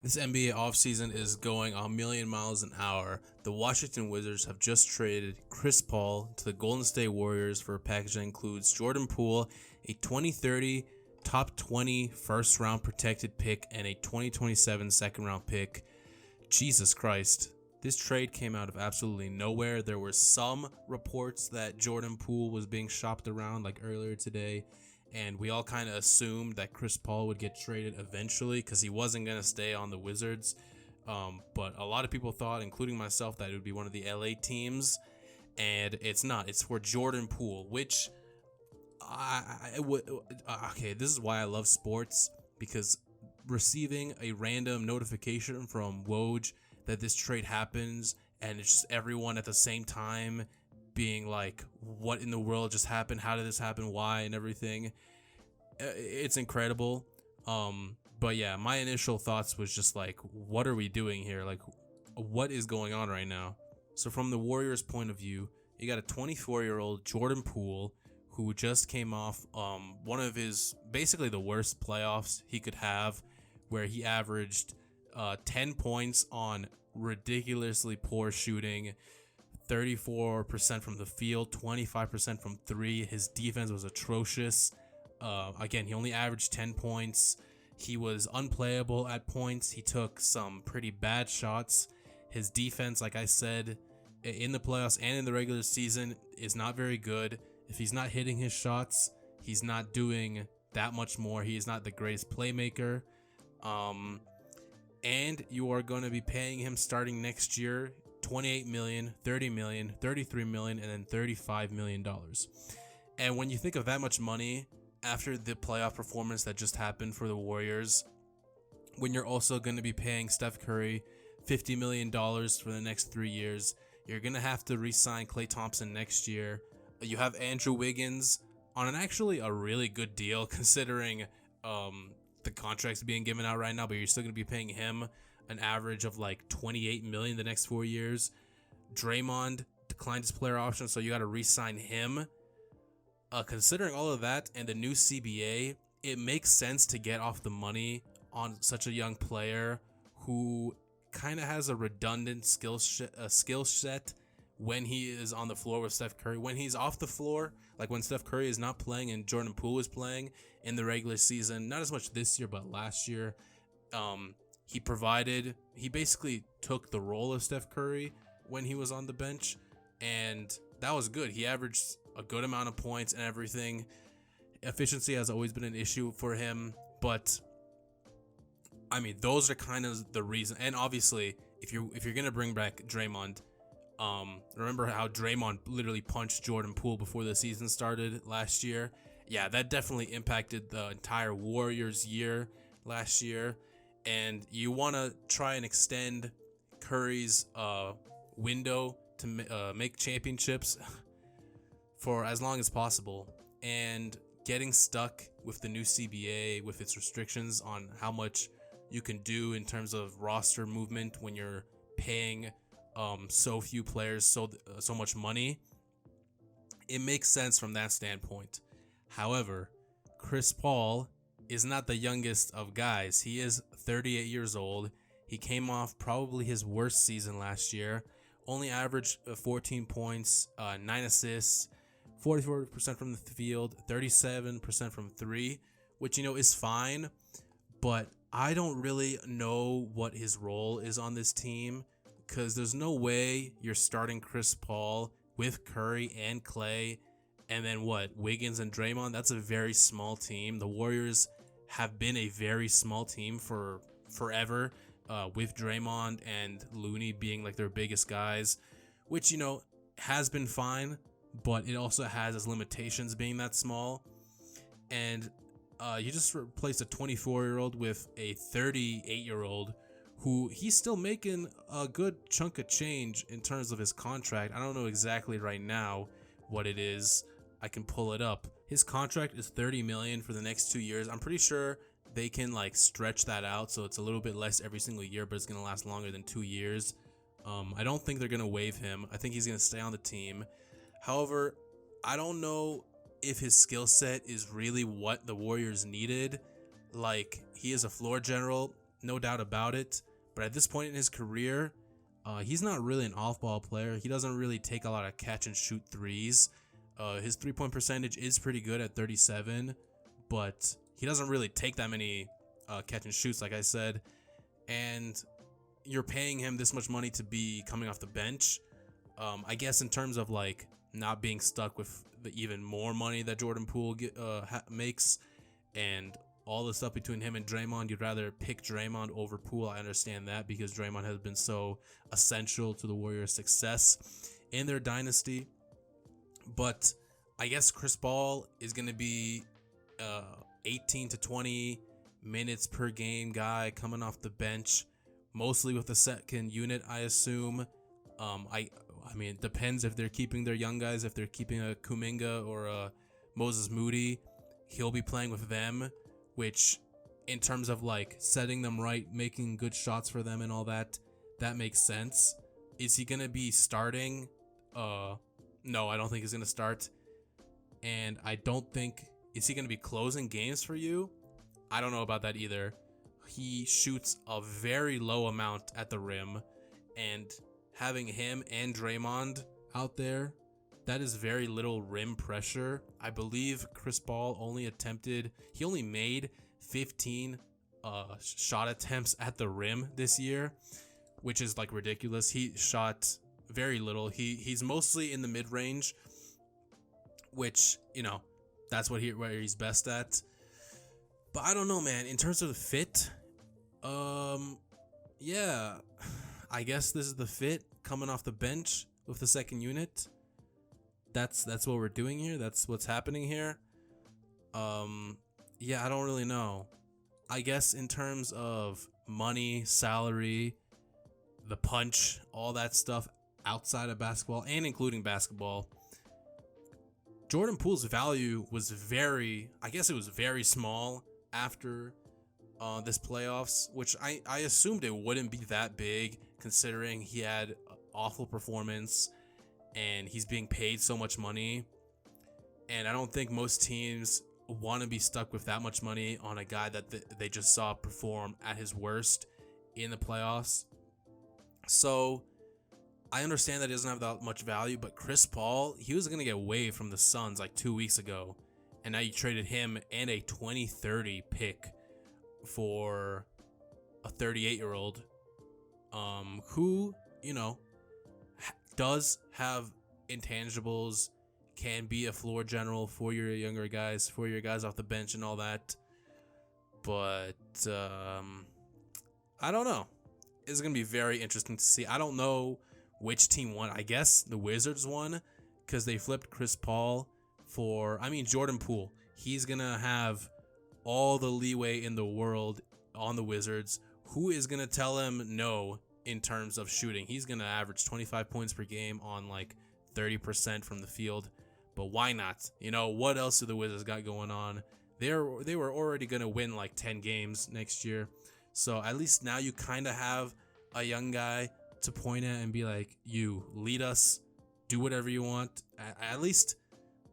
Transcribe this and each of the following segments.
This NBA offseason is going a million miles an hour. The Washington Wizards have just traded Chris Paul to the Golden State Warriors for a package that includes Jordan Poole, a 2030 top 20 first round protected pick, and a 2027 second round pick. Jesus Christ. This trade came out of absolutely nowhere. There were some reports that Jordan Poole was being shopped around like earlier today, and we all kind of assumed that Chris Paul would get traded eventually because he wasn't going to stay on the Wizards. But a lot of people thought, including myself, that it would be one of the LA teams, and it's not. It's for Jordan Poole, which I would. Okay, this is why I love sports, because receiving a random notification from Woj that this trade happens, and it's just everyone at the same time being like, what in the world just happened? How did this happen? Why? And everything. It's incredible. But yeah, my initial thoughts was just like, what are we doing here? Like, what is going on right now? So from the Warriors' point of view, you got a 24-year-old Jordan Poole who just came off one of his basically the worst playoffs he could have, where he averaged 10 points on ridiculously poor shooting, 34% from the field, 25% from three. His defense was atrocious. Again, he only averaged 10 points. He was unplayable at points. He took some pretty bad shots. His defense, like I said, in the playoffs and in the regular season, is not very good. If he's not hitting his shots, he's not doing that much more. He is not the greatest playmaker. And you are going to be paying him starting next year $28 million, $30 million, $33 million, and then $35 million. And when you think of that much money after the playoff performance that just happened for the Warriors, when you're also going to be paying Steph Curry $50 million for the next 3 years, you're going to have to re-sign Klay Thompson next year. You have Andrew Wiggins on actually a really good deal considering the contracts being given out right now, but you're still going to be paying him an average of like $28 million the next 4 years. Draymond declined his player option, so you got to re-sign him. Considering all of that and the new CBA, it makes sense to get off the money on such a young player who kind of has a redundant skill set when he is on the floor with Steph Curry. When he's off the floor, like when Steph Curry is not playing and Jordan Poole is playing in the regular season, not as much this year, but last year, he basically took the role of Steph Curry when he was on the bench, and that was good. He averaged a good amount of points and everything. Efficiency has always been an issue for him, but I mean, those are kind of the reason. And obviously, if you're gonna bring back Draymond, remember how Draymond literally punched Jordan Poole before the season started last year? Yeah, that definitely impacted the entire Warriors year last year. And you want to try and extend Curry's window to make championships for as long as possible. And getting stuck with the new CBA, with its restrictions on how much you can do in terms of roster movement when you're paying so few players so much money, it makes sense from that standpoint. However, Chris Paul is not the youngest of guys. He is 38 years old. He came off probably his worst season last year. Only averaged 14 points, 9 assists, 44% from the field, 37% from three, which is fine. But I don't really know what his role is on this team, because there's no way you're starting Chris Paul with Curry and Klay, and then Wiggins and Draymond. That's a very small team. The Warriors have been a very small team for forever, with Draymond and Looney being like their biggest guys, which has been fine, but it also has its limitations being that small. And you just replaced a 24-year-old with a 38-year-old who he's still making a good chunk of change in terms of his contract. I don't know exactly right now what it is. I can pull it up. His contract is $30 million for the next 2 years. I'm pretty sure they can stretch that out so it's a little bit less every single year, but it's going to last longer than 2 years. I don't think they're going to waive him. I think he's going to stay on the team. However, I don't know if his skill set is really what the Warriors needed. Like, he is a floor general. no doubt about it. But at this point in his career, he's not really an off-ball player. He doesn't really take a lot of catch-and-shoot threes. His three-point percentage is pretty good at 37, but he doesn't really take that many catch-and-shoots, like I said. And you're paying him this much money to be coming off the bench. I guess in terms of like not being stuck with the even more money that Jordan Poole makes and all the stuff between him and Draymond, you'd rather pick Draymond over Poole. I understand that because Draymond has been so essential to the Warriors' success in their dynasty. But I guess Chris Paul is going to be 18 to 20 minutes per game guy coming off the bench, mostly with the second unit, I assume. I mean, it depends if they're keeping their young guys. If they're keeping a Kuminga or a Moses Moody, he'll be playing with them, which in terms of like setting them right, making good shots for them and all that, that makes sense. Is he going to be starting? No, I don't think he's going to start. And I don't think, is he going to be closing games for you? I don't know about that either. He shoots a very low amount at the rim, and having him and Draymond out there, that is very little rim pressure. I believe Chris Paul only made 15 shot attempts at the rim this year, which is like ridiculous. He shot very little. He's mostly in the mid-range, which, you know, that's where he's best at. But I don't know, man. In terms of the fit, yeah, I guess this is the fit coming off the bench with the second unit. That's what we're doing here. That's what's happening here. Yeah, I don't really know. I guess in terms of money, salary, the punch, all that stuff outside of basketball and including basketball, Jordan Poole's value was very small after this playoffs, which I assumed it wouldn't be that big considering he had awful performance and he's being paid so much money. And I don't think most teams want to be stuck with that much money on a guy that they just saw perform at his worst in the playoffs. So I understand that he doesn't have that much value, but Chris Paul, he was going to get waived from the Suns like 2 weeks ago. And now you traded him and a 2030 pick for a 38-year-old who, you know, does have intangibles, can be a floor general for your younger guys, for your guys off the bench and all that. But I don't know. It's going to be very interesting to see. I don't know which team won. I guess the Wizards won because they flipped Chris Paul for, Jordan Poole. He's going to have all the leeway in the world on the Wizards. Who is going to tell him no in terms of shooting? He's going to average 25 points per game on like 30% from the field. But why not? You know, what else do the Wizards got going on? They were already going to win like 10 games next year. So at least now you kind of have a young guy to point at and be like, you lead us, do whatever you want. At least,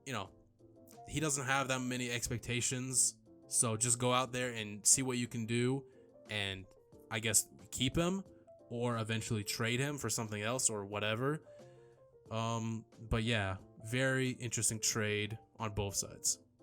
you know, he doesn't have that many expectations. So just go out there and see what you can do. And I guess keep him or eventually trade him for something else or whatever. But yeah, very interesting trade on both sides.